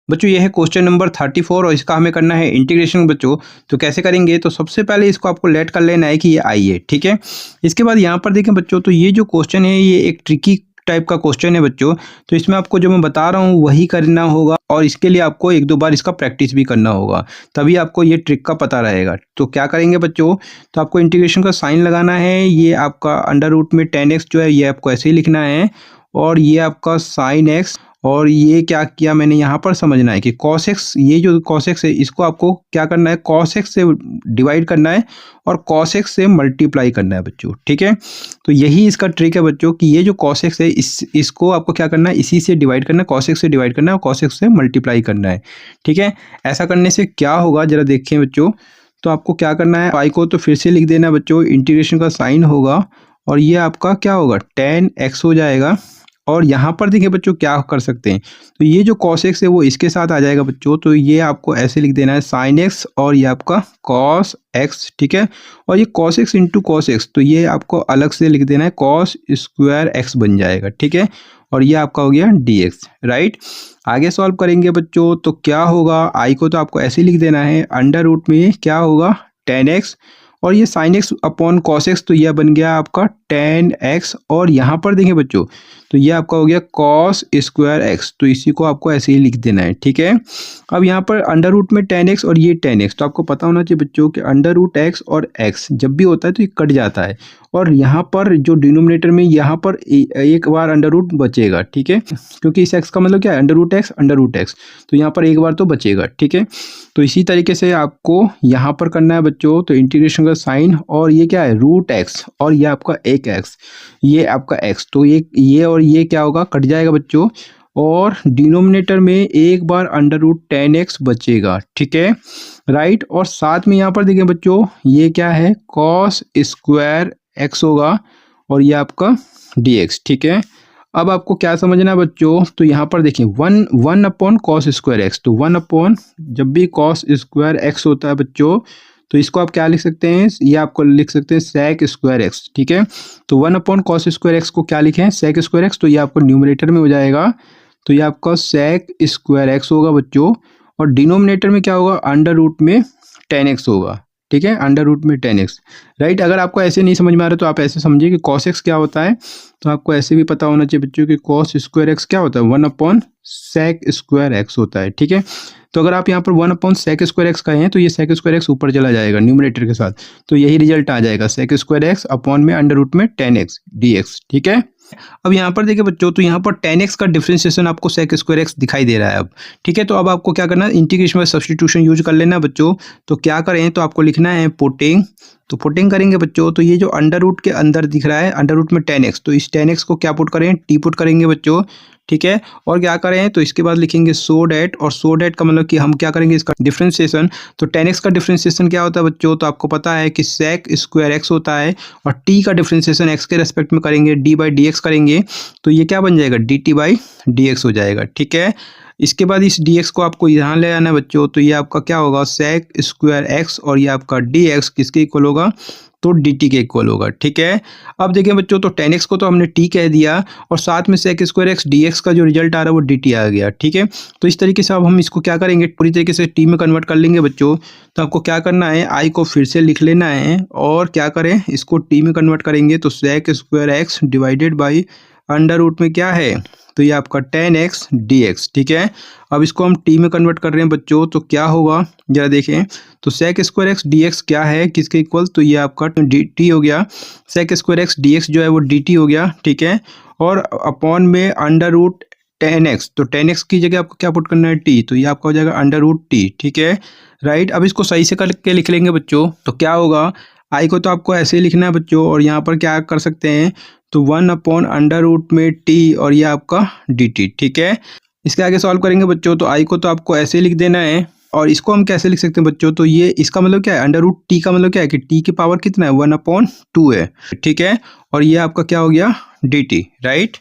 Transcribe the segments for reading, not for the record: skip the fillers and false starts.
बच्चों ये है क्वेश्चन नंबर 34 और इसका हमें करना है इंटीग्रेशन बच्चों। तो कैसे करेंगे, तो सबसे पहले इसको आपको लेट कर लेना है कि ये आई है, ठीक है। इसके बाद यहाँ पर देखें बच्चों, तो ये जो क्वेश्चन है ये एक ट्रिकी टाइप का क्वेश्चन है बच्चों। तो इसमें आपको जो मैं बता रहा हूँ वही करना होगा और इसके लिए आपको एक दो बार इसका प्रैक्टिस भी करना होगा, तभी आपको ये ट्रिक का पता रहेगा। तो क्या करेंगे बच्चों, तो आपको इंटीग्रेशन का साइन लगाना है। ये आपका अंडर रूट में 10x जो है ये आपको ऐसे ही लिखना है, और ये आपका साइन x, और ये क्या किया मैंने यहाँ पर समझना है कि cos x, ये जो cos x है इसको आपको क्या करना है, cos x से डिवाइड करना है और cos x से मल्टीप्लाई करना है बच्चों, ठीक है। तो यही इसका ट्रिक है बच्चों कि ये जो cos x है इसको आपको क्या करना है, इसी से डिवाइड करना है, cos x से डिवाइड करना है और cos x से मल्टीप्लाई करना है, ठीक है। ऐसा करने से क्या होगा जरा देखिए बच्चों। तो आपको क्या करना है, y को तो फिर से लिख देना बच्चों, इंटीग्रेशन का साइन होगा और ये आपका क्या होगा 10x हो जाएगा। और यहाँ पर देखिए बच्चों क्या कर सकते हैं, तो ये जो cos x है वो इसके साथ आ जाएगा बच्चों। तो ये आपको ऐसे लिख देना है sin x और ये आपका cos x, ठीक है। और ये cos x into cos x, तो ये आपको अलग से लिख देना है, cos स्क्वायर x बन जाएगा, ठीक है। और ये आपका हो गया dx, राइट। आगे सॉल्व करेंगे बच्चों, तो क्या होगा, i को तो आपको ऐसे लिख देना है, अंडर रूट में क्या होगा 10x और ये sin x upon cos x, तो यह बन गया आपका 10x। और यहाँ पर देखें बच्चों, तो ये आपका हो गया cos स्क्वायर x, तो इसी को आपको ऐसे ही लिख देना है, ठीक है। अब यहाँ पर अंडर रूट में 10x और ये 10x, तो आपको पता होना चाहिए बच्चों कि अंडर रूट x और x जब भी होता है तो ये कट जाता है, और यहाँ पर जो डिनोमिनेटर में यहाँ पर एक बार अंडर रूट बचेगा, ठीक है, क्योंकि इस x का मतलब क्या है, अंडर रूट x, तो यहाँ पर एक बार तो बचेगा, ठीक है। तो इसी तरीके से आपको यहाँ पर करना है बच्चों। तो इंटीग्रेशन का साइन, और ये क्या है रूट x और ये आपका एक x, ये आपका x, तो ये और ये क्या होगा, कट जाएगा बच्चों, और डिनोमिनेटर में एक बार अंडर रूट 10x बचेगा, ठीक है, राइट। और साथ में यहाँ पर देखिए बच्चों ये क्या है, cos स्क्वायर x होगा और ये आपका dx, ठीक है। अब आपको क्या समझना है बच्चों, तो यहाँ पर देखिए one upon cos square x, तो वन अपॉन जब भी कॉस स्क्वायर एक्स होता है बच्चों, तो इसको आप क्या लिख सकते हैं, ये आपको लिख सकते हैं सेक स्क्वायर एक्स, ठीक है। तो one upon cos square x को क्या लिखें, सेक स्क्वायर एक्स, तो ये आपको न्यूमरेटर में हो जाएगा, तो ये आपका सेक स्क्वायर एक्स होगा बच्चों। और डिनोमिनेटर में क्या होगा, अंडर रूट में 10x होगा, ठीक है, अंडर रूट में 10x, राइट। अगर आपको ऐसे नहीं समझ में आ रहा तो आप ऐसे समझिए कि cos x क्या होता है, तो आपको ऐसे भी पता होना चाहिए बच्चों कि cos स्क्वायर x क्या होता है, one upon sec square x होता है, ठीक है। तो अगर आप यहाँ पर one upon sec square x का है तो ये सेक स्क्वायर एक्स ऊपर चला जाएगा न्यूमरेटर के साथ, तो यही रिजल्ट आ जाएगा, सेक स्क्वायर एक्स अपॉन में अंडर रूट में 10x dx, ठीक है। अब यहाँ पर देखिए बच्चों, तो यहाँ पर 10x का डिफरेंशिएशन आपको सेक स्क्वायर एक्स दिखाई दे रहा है अब, ठीक है। तो अब आपको क्या करना है, इंटीग्रेशन में सब्स्टिट्यूशन यूज कर लेना बच्चों। तो क्या करें, तो आपको लिखना है पुटिंग, तो पुटिंग करेंगे बच्चों, तो ये जो अंडर रूट के अंदर दिख रहा है अंडर रूट में 10x, तो इस 10x को क्या पुट करें, टी पुट करेंगे बच्चों, ठीक है। और क्या करें, तो इसके बाद लिखेंगे सो डैट, और सो डैट का मतलब कि हम क्या करेंगे इसका डिफरेंशिएशन। तो 10x का डिफरेंशिएशन क्या होता है बच्चों, तो आपको पता है कि सेक स्क्वायर एक्स होता है, और t का डिफरेंशिएशन x के रेस्पेक्ट में करेंगे, d बाई डी एक्स करेंगे, तो ये क्या बन जाएगा, dt बाई डी एक्स हो जाएगा, ठीक है। इसके बाद इस dx को आपको यहाँ ले आना है बच्चों, तो ये आपका क्या होगा, सेक स्क्वायर एक्स और ये आपका dx किसके इक्वल होगा, तो dt के इक्वल होगा, ठीक है। अब देखिए बच्चों, तो 10x को तो हमने t कह दिया और साथ में सेक स्क्वायर एक्स dx का जो रिजल्ट आ रहा है वो dt आ गया, ठीक है। तो इस तरीके से अब हम इसको क्या करेंगे, पूरी तरीके से t में कन्वर्ट कर लेंगे बच्चों। तो आपको क्या करना है, i को फिर से लिख लेना है और क्या करें, इसको t में कन्वर्ट करेंगे, तो sec square x divided by under root में क्या है, तो ये आपका 10x dx, ठीक है। अब इसको हम t में कन्वर्ट कर रहे हैं बच्चों, तो क्या होगा जरा देखें, तो सेक स्क्वायर एक्स dx क्या है, किसके इक्वल, तो ये आपका dt हो गया, सेक स्क्वायर एक्स dx जो है वो dt हो गया, ठीक है। और अपॉन में अंडर रूट 10x, तो 10x की जगह आपको क्या पुट करना है, t, तो ये आपका हो जाएगा अंडर रूट t, ठीक है, राइट। अब इसको सही से करके लिख लेंगे बच्चों, तो क्या होगा, i को तो आपको ऐसे ही लिखना है बच्चों, और यहाँ पर क्या कर सकते हैं, तो वन अपॉन अंडर रूट में t और ये आपका dt, ठीक है। इसके आगे सॉल्व करेंगे बच्चों, तो i को तो आपको ऐसे ही लिख देना है, और इसको हम कैसे लिख सकते हैं बच्चों, तो ये इसका मतलब क्या है, अंडर रूट t का मतलब क्या है कि t की पावर कितना है, वन अपॉन टू है, ठीक है। और ये आपका क्या हो गया dt, राइट।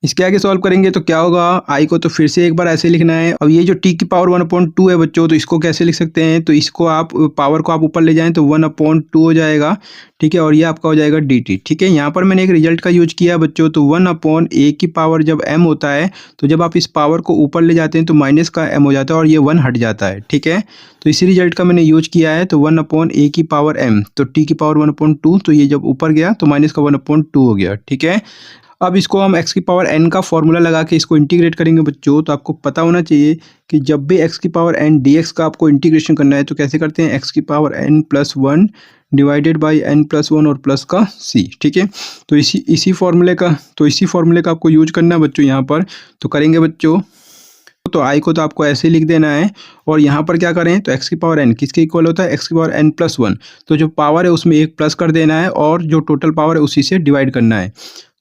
इसके आगे सॉल्व करेंगे तो क्या होगा, आई को तो फिर से एक बार ऐसे लिखना है। अब ये जो टी की पावर 1/2 है बच्चों, तो इसको कैसे लिख सकते हैं, तो इसको आप पावर को आप ऊपर ले जाएं तो 1/2 हो जाएगा, ठीक है, और ये आपका हो जाएगा डी टी, ठीक है। यहाँ पर मैंने एक रिजल्ट का यूज किया है बच्चों, तो 1/a की पावर जब m होता है तो जब आप इस पावर को ऊपर ले जाते हैं तो माइनस का m हो जाता है और ये 1 हट जाता है, ठीक है। तो इसी रिजल्ट का मैंने यूज किया है, तो 1/a की पावर m, तो t की पावर 1/2, तो ये जब ऊपर गया तो माइनस का 1/2 हो गया, ठीक है। अब इसको हम x की पावर n का फॉर्मूला लगा के इसको इंटीग्रेट करेंगे बच्चों। तो आपको पता होना चाहिए कि जब भी x की पावर n dx का आपको इंटीग्रेशन करना है तो कैसे करते हैं, x की power n+1 divided by n+1 और प्लस का c, ठीक है। तो इसी फॉर्मूले का आपको यूज करना है बच्चों यहाँ पर। तो करेंगे बच्चों, तो आई को तो आपको ऐसे लिख देना है और यहाँ पर क्या करें, तो x की पावर n किसके इक्वल होता है, x की पावर n+1, तो जो पावर है उसमें एक प्लस कर देना है और जो टोटल पावर है उसी से डिवाइड करना है।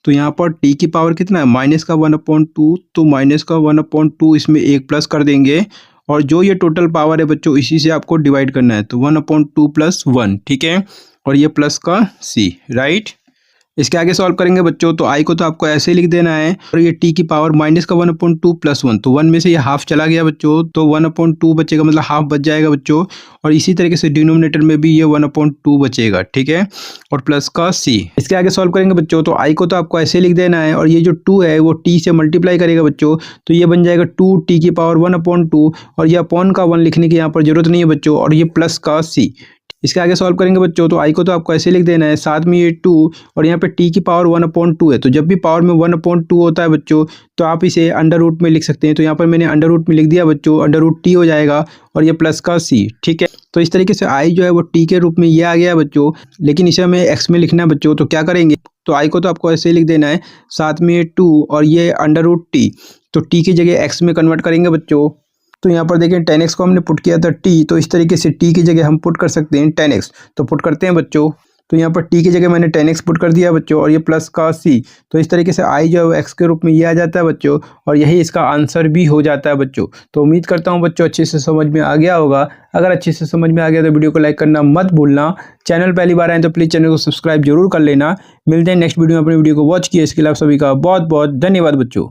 तो यहाँ पर t की पावर कितना है, माइनस का 1/2, तो माइनस का 1/2 इसमें एक प्लस कर देंगे और जो ये टोटल पावर है बच्चों इसी से आपको डिवाइड करना है, तो 1/2 + 1, ठीक है, और ये प्लस का c, राइट। इसके आगे सॉल्व करेंगे बच्चों, तो आई को तो आपको ऐसे लिख देना है और ये टी की पावर माइनस का 1/2 + 1, तो 1 में से ये हाफ चला गया बच्चों, तो 1/2 बचेगा, मतलब हाफ बच जाएगा बच्चों। और इसी तरीके से डिनोमिनेटर में भी ये 1/2 बचेगा, ठीक है, और प्लस का सी। इसके आगे सॉल्व करेंगे बच्चों, तो आई को तो आपको ऐसे लिख देना है और ये जो 2 है वो टी से मल्टीप्लाई करेगा बच्चों, तो ये बन जाएगा 2t की पावर 1/2 और ये अपॉन का 1 लिखने की यहाँ पर जरूरत नहीं है बच्चों, और ये प्लस का सी। इसके आगे सॉल्व करेंगे बच्चों, तो आई को तो आपको ऐसे लिख देना है, साथ में ये 2 और यहाँ पे t की पावर 1/2 है, तो जब भी पावर में 1/2 होता है बच्चों तो आप इसे अंडर रूट में लिख सकते हैं। तो यहाँ पर मैंने अंडर रूट में लिख दिया बच्चों, अंडर रूट t हो जाएगा और ये प्लस का c, ठीक है। तो इस तरीके से आई जो है वो t के रूप में ये आ गया है बच्चों, लेकिन इसे हमें x में लिखना है बच्चों। तो क्या करेंगे, तो आई को तो आपको ऐसे लिख देना है, साथ में ये 2 और ये अंडर रूट t, तो t की जगह x में कन्वर्ट करेंगे बच्चों। तो यहाँ पर देखें 10x को हमने पुट किया था t, तो इस तरीके से t की जगह हम पुट कर सकते हैं 10x, तो पुट करते हैं बच्चों। तो यहाँ पर t की जगह मैंने 10x पुट कर दिया बच्चों और ये प्लस का c, तो इस तरीके से i जो है x के रूप में ये आ जाता है बच्चों और यही इसका आंसर भी हो जाता है बच्चों। तो उम्मीद करता हूँ बच्चों अच्छे से समझ में आ गया होगा। अगर अच्छे से समझ में आ गया तो वीडियो को लाइक करना मत भूलना। चैनल पहली बार आए तो प्लीज़ चैनल को सब्सक्राइब जरूर कर लेना। मिलते हैं नेक्स्ट वीडियो में, अपनी वीडियो को वॉच किए इसके लिए आप सभी का बहुत बहुत धन्यवाद बच्चों।